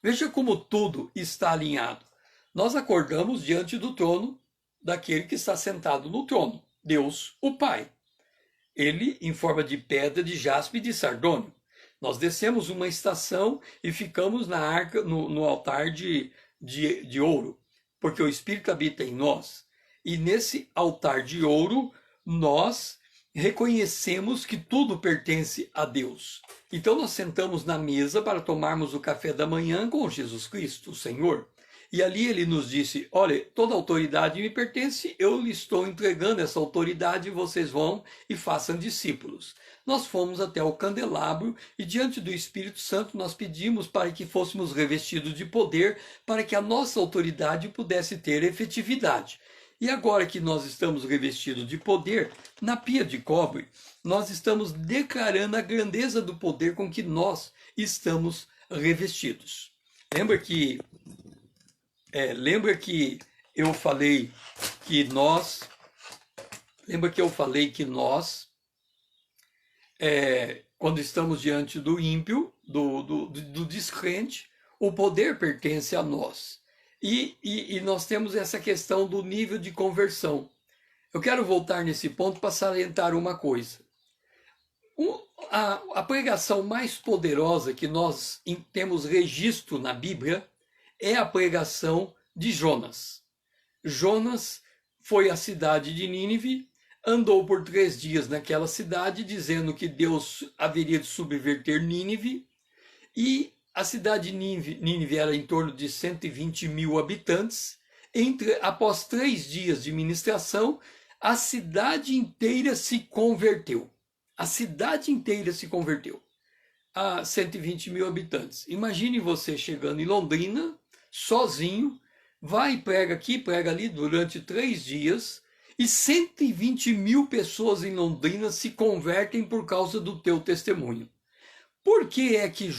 Veja como tudo está alinhado. Nós acordamos diante do trono daquele que está sentado no trono, Deus, o Pai. Ele em forma de pedra, de jaspe e de sardônio. Nós descemos uma estação e ficamos na arca, no altar de ouro, porque o Espírito habita em nós. E nesse altar de ouro, nós reconhecemos que tudo pertence a Deus. Então nós sentamos na mesa para tomarmos o café da manhã com Jesus Cristo, o Senhor. E ali ele nos disse, olha, toda autoridade me pertence, eu lhe estou entregando essa autoridade, vocês vão e façam discípulos. Nós fomos até o candelabro e diante do Espírito Santo nós pedimos para que fôssemos revestidos de poder, para que a nossa autoridade pudesse ter efetividade. E agora que nós estamos revestidos de poder, na Pia de Cobre, nós estamos declarando a grandeza do poder com que nós estamos revestidos. Lembra que eu falei que nós, quando estamos diante do ímpio, do descrente, o poder pertence a nós. E nós temos essa questão do nível de conversão. Eu quero voltar nesse ponto para salientar uma coisa. A pregação mais poderosa que nós temos registro na Bíblia é a pregação de Jonas. Jonas foi à cidade de Nínive, andou por 3 dias naquela cidade, dizendo que Deus haveria de subverter Nínive, e a cidade de Nínive era em torno de 120 mil habitantes. Após 3 dias de ministração, a cidade inteira se converteu. A cidade inteira se converteu a 120 mil habitantes. Imagine você chegando em Londrina, sozinho, vai e prega aqui, prega ali durante 3 dias, e 120 mil pessoas em Londrina se convertem por causa do teu testemunho. Por que é que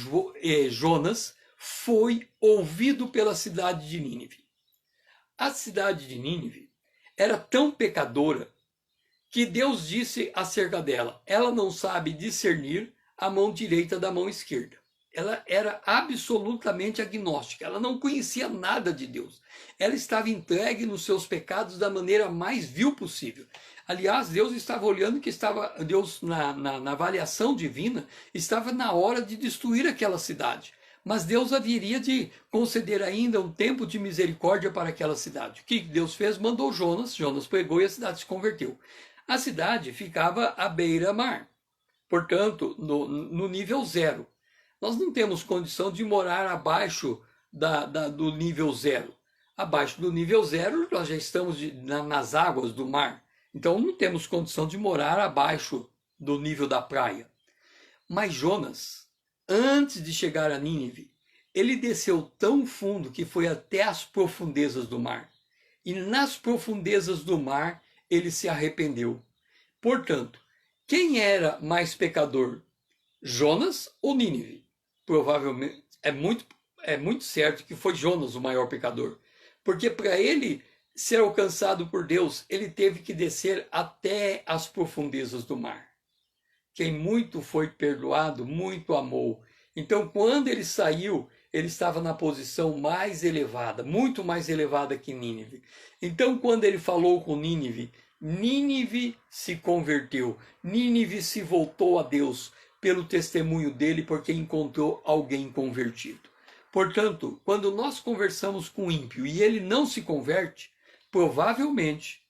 Jonas foi ouvido pela cidade de Nínive? A cidade de Nínive era tão pecadora que Deus disse acerca dela, ela não sabe discernir a mão direita da mão esquerda. Ela era absolutamente agnóstica, ela não conhecia nada de Deus. Ela estava entregue nos seus pecados da maneira mais vil possível. Aliás, Deus estava olhando que Deus, na avaliação divina, estava na hora de destruir aquela cidade. Mas Deus haveria de conceder ainda um tempo de misericórdia para aquela cidade. O que Deus fez? Mandou Jonas pregou e a cidade se converteu. A cidade ficava à beira-mar, portanto, no nível 0. Nós não temos condição de morar abaixo do nível 0. Abaixo do nível 0, nós já estamos nas águas do mar. Então, não temos condição de morar abaixo do nível da praia. Mas Jonas, antes de chegar a Nínive, ele desceu tão fundo que foi até as profundezas do mar. E nas profundezas do mar, ele se arrependeu. Portanto, quem era mais pecador? Jonas ou Nínive? Provavelmente, é muito certo que foi Jonas o maior pecador. Porque para ele ser alcançado por Deus, ele teve que descer até as profundezas do mar. Quem muito foi perdoado, muito amou. Então, quando ele saiu, ele estava na posição mais elevada, muito mais elevada que Nínive. Então, quando ele falou com Nínive, Nínive se converteu, Nínive se voltou a Deus pelo testemunho dele, porque encontrou alguém convertido. Portanto, quando nós conversamos com o ímpio e ele não se converte, provavelmente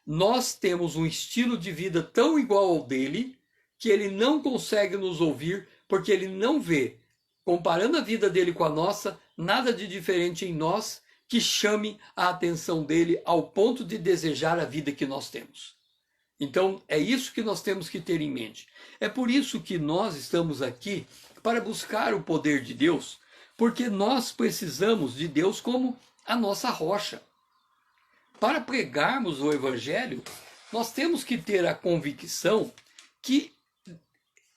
nós temos um estilo de vida tão igual ao dele que ele não consegue nos ouvir, porque ele não vê, comparando a vida dele com a nossa, nada de diferente em nós que chame a atenção dele ao ponto de desejar a vida que nós temos. Então, é isso que nós temos que ter em mente. É por isso que nós estamos aqui, para buscar o poder de Deus, porque nós precisamos de Deus como a nossa rocha. Para pregarmos o Evangelho, nós temos que ter a convicção que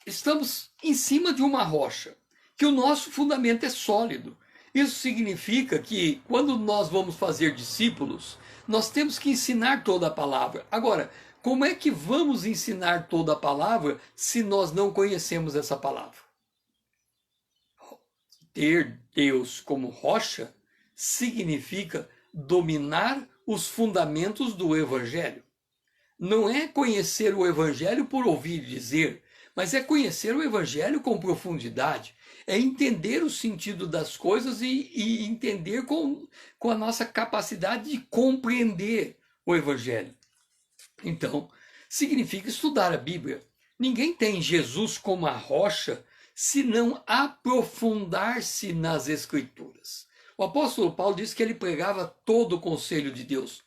estamos em cima de uma rocha, que o nosso fundamento é sólido. Isso significa que quando nós vamos fazer discípulos, nós temos que ensinar toda a palavra. Agora, como é que vamos ensinar toda a palavra se nós não conhecemos essa palavra? Ter Deus como rocha significa dominar os fundamentos do Evangelho. Não é conhecer o Evangelho por ouvir dizer, mas é conhecer o Evangelho com profundidade. É entender o sentido das coisas e entender com a nossa capacidade de compreender o Evangelho. Então, significa estudar a Bíblia. Ninguém tem Jesus como a rocha se não aprofundar-se nas Escrituras. O apóstolo Paulo disse que ele pregava todo o conselho de Deus.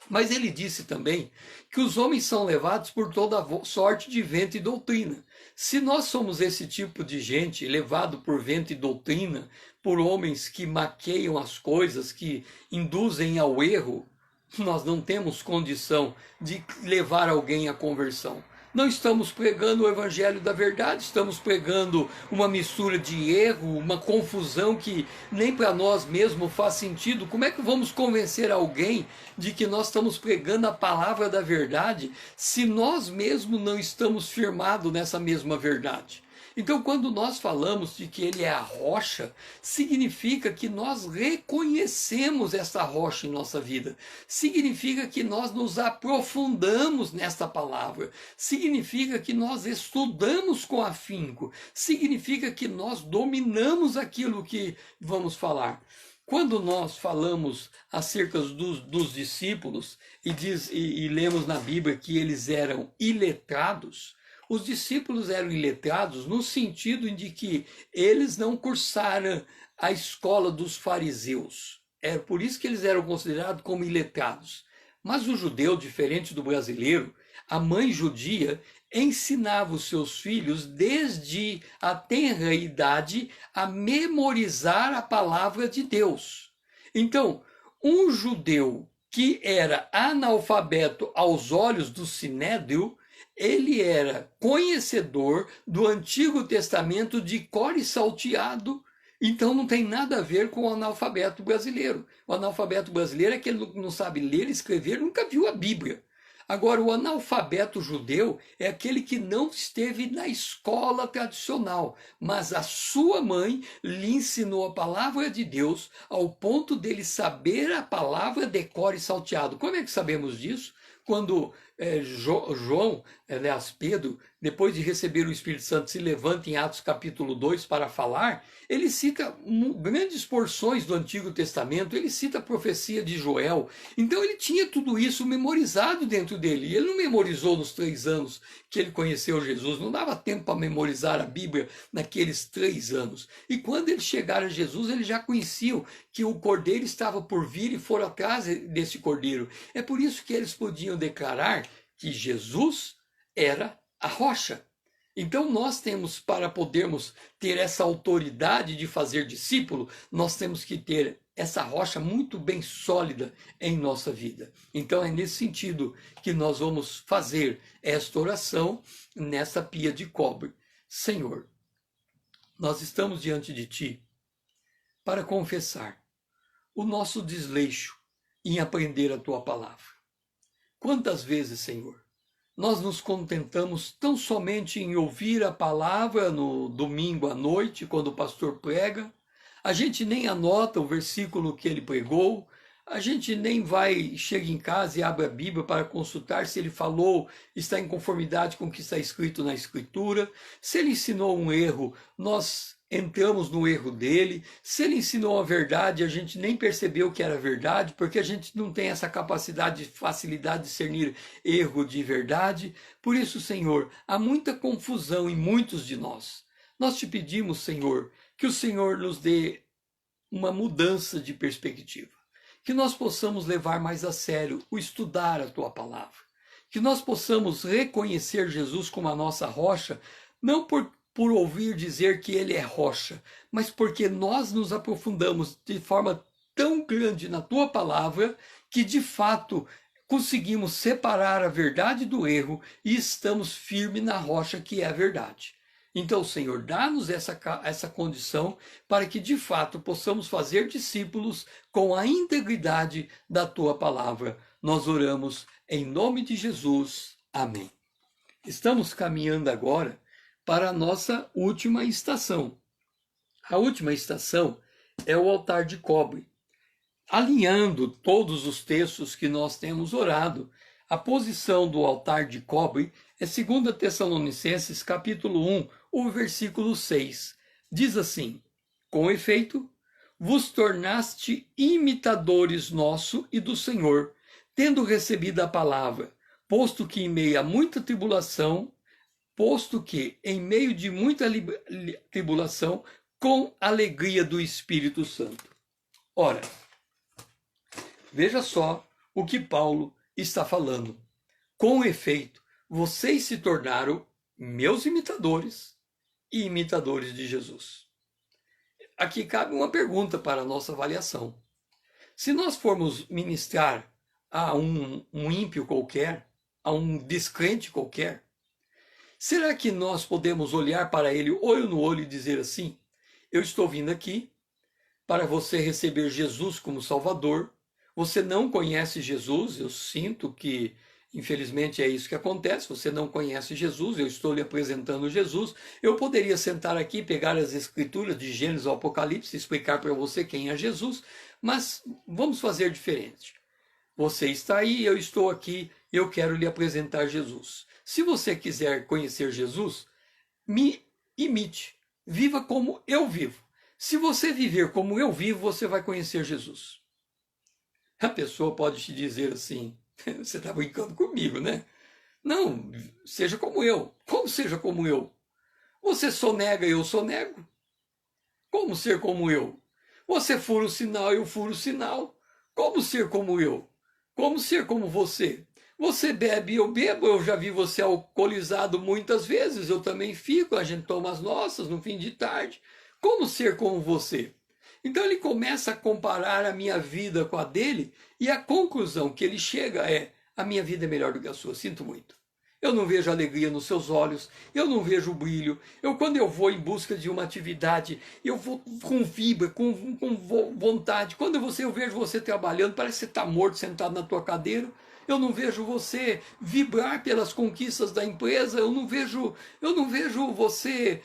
Mas ele disse também que os homens são levados por toda sorte de vento e doutrina. Se nós somos esse tipo de gente, levado por vento e doutrina, por homens que maqueiam as coisas, que induzem ao erro, nós não temos condição de levar alguém à conversão. Não estamos pregando o evangelho da verdade, estamos pregando uma mistura de erro, uma confusão que nem para nós mesmos faz sentido. Como é que vamos convencer alguém de que nós estamos pregando a palavra da verdade se nós mesmos não estamos firmados nessa mesma verdade? Então, quando nós falamos de que ele é a rocha, significa que nós reconhecemos essa rocha em nossa vida. Significa que nós nos aprofundamos nesta palavra. Significa que nós estudamos com afinco. Significa que nós dominamos aquilo que vamos falar. Quando nós falamos acerca dos discípulos e lemos na Bíblia que eles eram iletrados, os discípulos eram iletrados no sentido de que eles não cursaram a escola dos fariseus. É por isso que eles eram considerados como iletrados. Mas o judeu, diferente do brasileiro, a mãe judia ensinava os seus filhos desde a tenra idade a memorizar a palavra de Deus. Então, um judeu que era analfabeto aos olhos do sinédrio, ele era conhecedor do Antigo Testamento de cor e salteado. Então não tem nada a ver com o analfabeto brasileiro. O analfabeto brasileiro é aquele que não sabe ler e escrever, nunca viu a Bíblia. Agora, o analfabeto judeu é aquele que não esteve na escola tradicional, mas a sua mãe lhe ensinou a palavra de Deus ao ponto dele saber a palavra de cor e salteado. Como é que sabemos disso? Quando João, aliás, Pedro, depois de receber o Espírito Santo, se levanta em Atos capítulo 2 para falar, ele cita grandes porções do Antigo Testamento, ele cita a profecia de Joel. Então ele tinha tudo isso memorizado dentro dele. E ele não memorizou nos 3 anos que ele conheceu Jesus, não dava tempo para memorizar a Bíblia naqueles 3 anos. E quando eles chegaram a Jesus, eles já conheciam que o cordeiro estava por vir e foram atrás desse cordeiro. É por isso que eles podiam declarar que Jesus era a rocha. Então nós temos, para podermos ter essa autoridade de fazer discípulo, nós temos que ter essa rocha muito bem sólida em nossa vida. Então é nesse sentido que nós vamos fazer esta oração nessa pia de cobre. Senhor, nós estamos diante de Ti para confessar o nosso desleixo em aprender a Tua palavra. Quantas vezes, Senhor, nós nos contentamos tão somente em ouvir a palavra no domingo à noite, quando o pastor prega, a gente nem anota o versículo que ele pregou, a gente nem chega em casa e abre a Bíblia para consultar se ele falou, está em conformidade com o que está escrito na Escritura. Se ele ensinou um erro, nós entramos no erro dele. Se ele ensinou a verdade, a gente nem percebeu que era verdade, porque a gente não tem essa capacidade de facilidade de discernir erro de verdade. Por isso, Senhor, há muita confusão em muitos de nós. Nós te pedimos, Senhor, que o Senhor nos dê uma mudança de perspectiva. Que nós possamos levar mais a sério o estudar a tua palavra. Que nós possamos reconhecer Jesus como a nossa rocha, não por ouvir dizer que ele é rocha, mas porque nós nos aprofundamos de forma tão grande na tua palavra que de fato conseguimos separar a verdade do erro e estamos firmes na rocha que é a verdade. Então, Senhor, dá-nos essa condição para que, de fato, possamos fazer discípulos com a integridade da Tua palavra. Nós oramos em nome de Jesus. Amém. Estamos caminhando agora para a nossa última estação. A última estação é o altar de cobre. Alinhando todos os textos que nós temos orado, a posição do altar de cobre é 2 Tessalonicenses, capítulo 1, o versículo 6. Diz assim: com efeito, vos tornaste imitadores nosso e do Senhor, tendo recebido a palavra, posto que em meio de muita tribulação, com alegria do Espírito Santo. Ora, veja só o que Paulo está falando. Com efeito, vocês se tornaram meus imitadores e imitadores de Jesus. Aqui cabe uma pergunta para a nossa avaliação. Se nós formos ministrar a um ímpio qualquer, a um descrente qualquer, será que nós podemos olhar para ele olho no olho e dizer assim: eu estou vindo aqui para você receber Jesus como Salvador, você não conhece Jesus, eu sinto que infelizmente é isso que acontece, você não conhece Jesus, eu estou lhe apresentando Jesus. Eu poderia sentar aqui, pegar as escrituras de Gênesis ao Apocalipse, explicar para você quem é Jesus, mas vamos fazer diferente. Você está aí, eu estou aqui, eu quero lhe apresentar Jesus. Se você quiser conhecer Jesus, me imite, viva como eu vivo. Se você viver como eu vivo, você vai conhecer Jesus. A pessoa pode te dizer assim: você está brincando comigo, né? Não, seja como eu. Como seja como eu? Você sonega e eu sonego. Como ser como eu? Você fura o sinal e eu furo o sinal. Como ser como eu? Como ser como você? Você bebe e eu bebo, eu já vi você alcoolizado muitas vezes, eu também fico, a gente toma as nossas no fim de tarde. Como ser como você? Então ele começa a comparar a minha vida com a dele e a conclusão que ele chega é: a minha vida é melhor do que a sua, sinto muito. Eu não vejo alegria nos seus olhos, eu não vejo brilho. Quando eu vou em busca de uma atividade, eu vou com vibra, com vontade. Quando eu vejo você trabalhando, parece que você está morto sentado na tua cadeira. Eu não vejo você vibrar pelas conquistas da empresa, eu não vejo você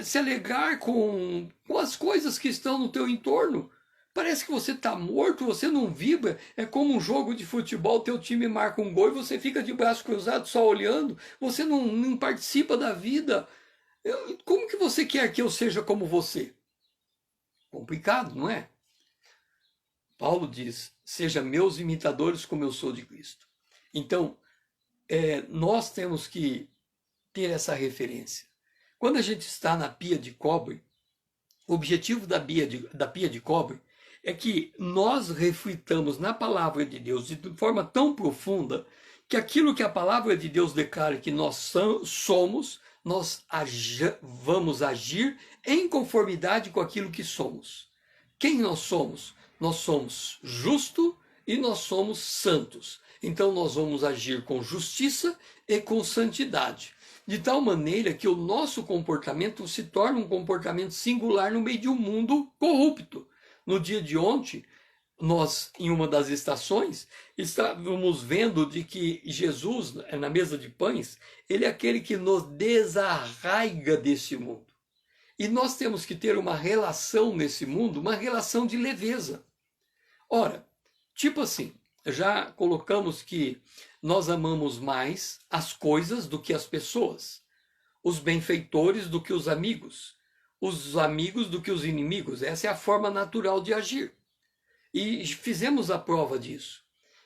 se alegrar com as coisas que estão no teu entorno. Parece que você está morto, você não vibra. É como um jogo de futebol, teu time marca um gol e você fica de braço cruzado só olhando. Você não participa da vida. Como que você quer que eu seja como você? Complicado, não é? Paulo diz: seja meus imitadores como eu sou de Cristo. Então, nós temos que ter essa referência. Quando a gente está na pia de cobre, o objetivo da pia de cobre é que nós reflitamos na palavra de Deus de forma tão profunda que aquilo que a palavra de Deus declara que nós somos, nós vamos agir em conformidade com aquilo que somos. Quem nós somos? Nós somos justos e nós somos santos. Então nós vamos agir com justiça e com santidade. De tal maneira que o nosso comportamento se torna um comportamento singular no meio de um mundo corrupto. No dia de ontem, nós, em uma das estações, estávamos vendo de que Jesus, na mesa de pães, ele é aquele que nos desarraiga desse mundo. E nós temos que ter uma relação nesse mundo, uma relação de leveza. Ora, Tipo assim, já colocamos que nós amamos mais as coisas do que as pessoas, os benfeitores do que os amigos do que os inimigos. Essa é a forma natural de agir. E fizemos a prova disso.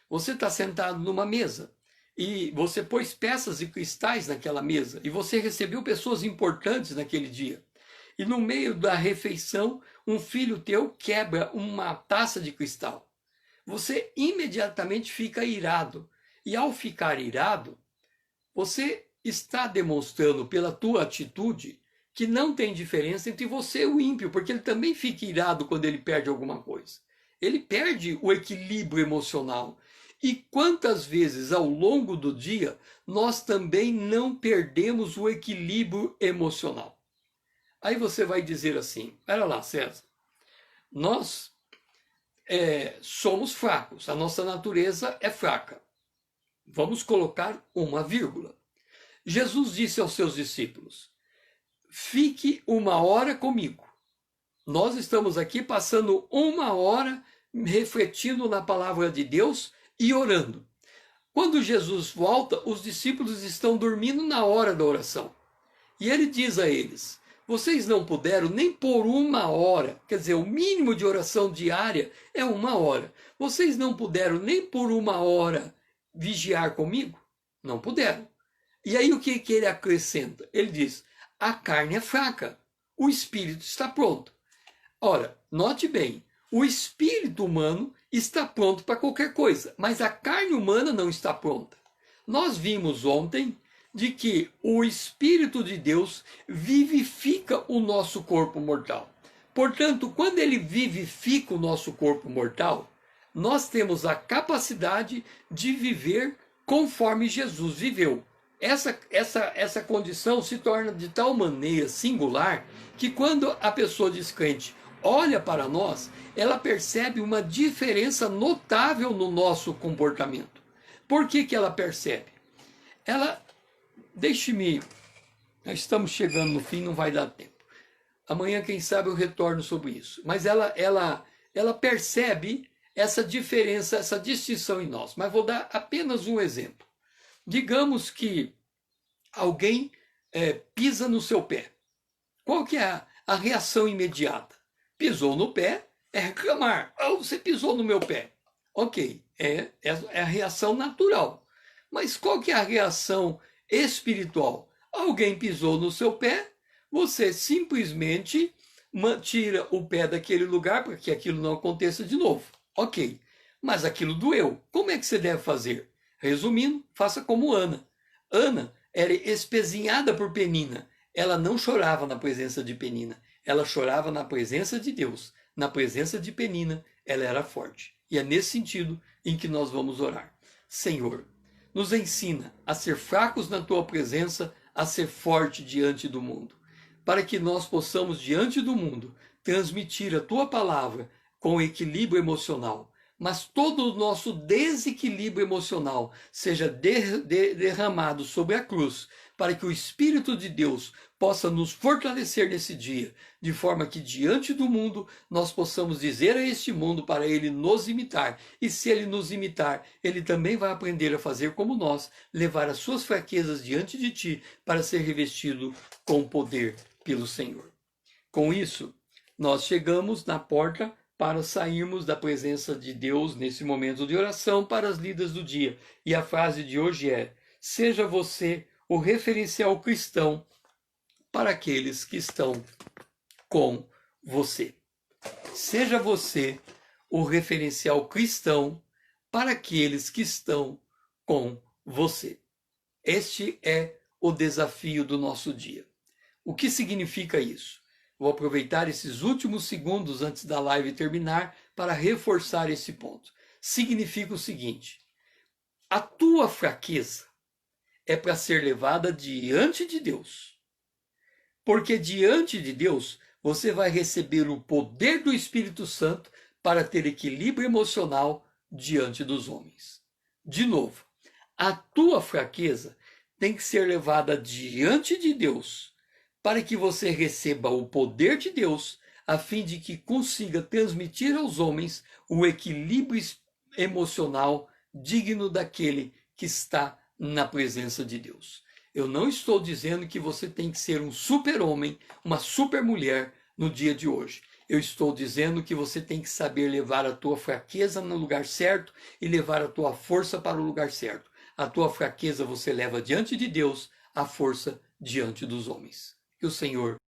Você está sentado numa mesa e você pôs peças e cristais naquela mesa e você recebeu pessoas importantes naquele dia. E no meio da refeição, um filho teu quebra uma taça de cristal. Você imediatamente fica irado. E ao ficar irado, você está demonstrando pela tua atitude que não tem diferença entre você e o ímpio, porque ele também fica irado quando ele perde alguma coisa. Ele perde o equilíbrio emocional. E quantas vezes ao longo do dia nós também não perdemos o equilíbrio emocional? Aí você vai dizer assim, olha lá, César, nós somos fracos, a nossa natureza é fraca. Vamos colocar uma vírgula. Jesus disse aos seus discípulos, fique 1 hora comigo. Nós estamos aqui passando 1 hora refletindo na palavra de Deus e orando. Quando Jesus volta, os discípulos estão dormindo na hora da oração. E ele diz a eles, vocês não puderam nem por 1 hora, quer dizer, o mínimo de oração diária é 1 hora. Vocês não puderam nem por 1 hora vigiar comigo? Não puderam. E aí o que ele acrescenta? Ele diz, a carne é fraca, o espírito está pronto. Ora, note bem, o espírito humano está pronto para qualquer coisa, mas a carne humana não está pronta. Nós vimos ontem de que o Espírito de Deus vivifica o nosso corpo mortal. Portanto, quando ele vivifica o nosso corpo mortal, nós temos a capacidade de viver conforme Jesus viveu. Essa condição se torna de tal maneira singular que quando a pessoa descrente olha para nós, ela percebe uma diferença notável no nosso comportamento. Por que ela percebe? Deixe-me, nós estamos chegando no fim, não vai dar tempo. Amanhã, quem sabe, eu retorno sobre isso. Mas ela percebe essa diferença, essa distinção em nós. Mas vou dar apenas um exemplo. Digamos que alguém pisa no seu pé. Qual que é a reação imediata? Pisou no pé, é reclamar. Oh, você pisou no meu pé. Ok, é a reação natural. Mas qual que é a reação espiritual? Alguém pisou no seu pé, você simplesmente tira o pé daquele lugar para que aquilo não aconteça de novo. Ok, mas aquilo doeu. Como é que você deve fazer? Resumindo, faça como Ana. Ana era espezinhada por Penina. Ela não chorava na presença de Penina. Ela chorava na presença de Deus. Na presença de Penina, ela era forte. E é nesse sentido em que nós vamos orar. Senhor, nos ensina a ser fracos na tua presença, a ser forte diante do mundo. Para que nós possamos, diante do mundo, transmitir a tua palavra com equilíbrio emocional. Mas todo o nosso desequilíbrio emocional seja derramado sobre a cruz, para que o Espírito de Deus possa nos fortalecer nesse dia, de forma que diante do mundo nós possamos dizer a este mundo para ele nos imitar. E se ele nos imitar, ele também vai aprender a fazer como nós, levar as suas fraquezas diante de ti para ser revestido com poder pelo Senhor. Com isso, nós chegamos na porta para sairmos da presença de Deus nesse momento de oração para as lidas do dia. E a frase de hoje é: seja você o referencial cristão para aqueles que estão com você. Seja você o referencial cristão para aqueles que estão com você. Este é o desafio do nosso dia. O que significa isso? Vou aproveitar esses últimos segundos antes da live terminar para reforçar esse ponto. Significa o seguinte: a tua fraqueza é para ser levada diante de Deus. Porque diante de Deus, você vai receber o poder do Espírito Santo para ter equilíbrio emocional diante dos homens. De novo, a tua fraqueza tem que ser levada diante de Deus, para que você receba o poder de Deus, a fim de que consiga transmitir aos homens o equilíbrio emocional digno daquele que está na presença de Deus. Eu não estou dizendo que você tem que ser um super-homem, uma super-mulher no dia de hoje. Eu estou dizendo que você tem que saber levar a tua fraqueza no lugar certo e levar a tua força para o lugar certo. A tua fraqueza você leva diante de Deus, a força diante dos homens. Que o Senhor